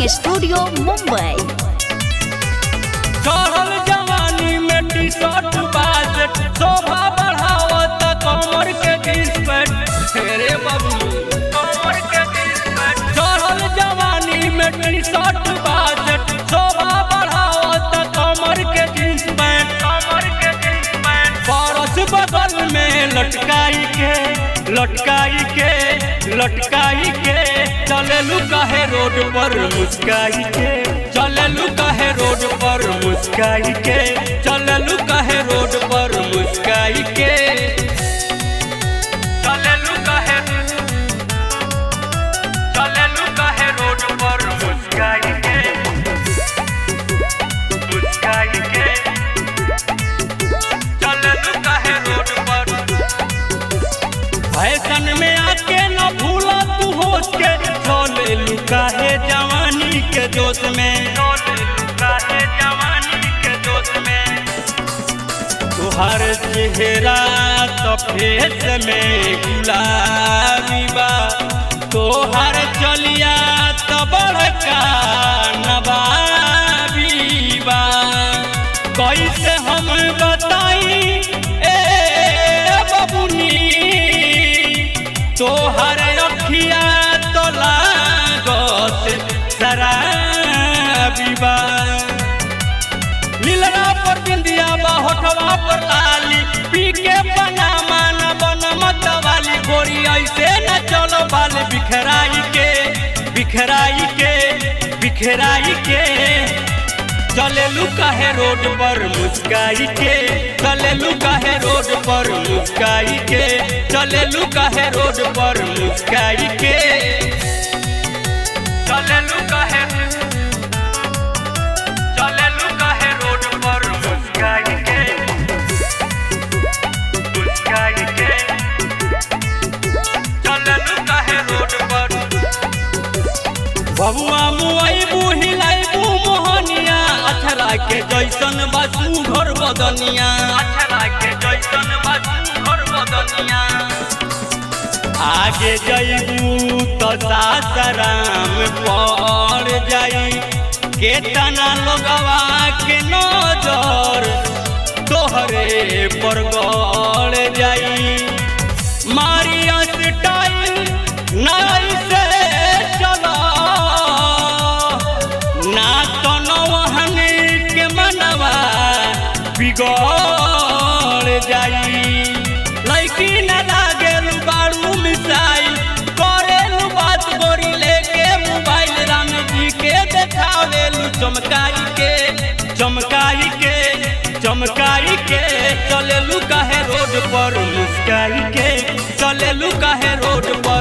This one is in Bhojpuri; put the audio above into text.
Recording studio Mumbai. चढ़ल जवानी में टी शर्ट बाजट शोभा बढ़ावत कमर के घिसपैठ रे बाबू कमर के घिसपैठ। चढ़ल जवानी में टी शर्ट बाजट शोभा बढ़ावत कमर के घिसपैठ कमर के घिसपैठ। परस बगल में लटकाई के चलेलू काहे रोड पर मुस्काई के चलेलू काहे रोड पर मुस्काई के चलेलू काहे रोड पर मुस्काई के चलेलू काहे रोड पर मुस्काई के चलेलू काहे रोड पर। फैशन में आके न भूला तू होश के चलेलू काहे जवानी के जोश में तुहार चेहरा तो फेस में गुलाबी बा तोहर चलिया तो बड़का नवाबी बा। कैसे हम बताई ए बबुनी तोहर अखिया तो लागत शराबी बा। लीलरा पर बिंदिया बा होठवा पर लाली पी के पनामा न बनमत वाली गोरी ऐसे न चलो बाल बिखराई के चलेलू काहे रोड पर मुस्काई के चलेलू काहे रोड पर मुस्काई के चलेलू काहे रोड पर मुस्काई के चलेलू काहे रोड पर मुस्काई के चलेलू काहे रोड पर। बबुआ मुआइबू हिलाइबू मोहनिया अछरा के जैसन बासु घर बदनिया आगे जइबू तो सासाराम पड़ जाई केतना लोगवा के नजर तोहरे पर गड़ जाई। मारी स्टाइल नाई से चला ना तो नौहन के मनवा बिगड़ जाई। लड़की न लागेलू बारू मिसाइल करेलू बात गोरी लेके मोबाइल राम जी के देखावेलू चमकाई के चलेलू काहे रोड पर मुस्काई के चलेलू काहे रोड पर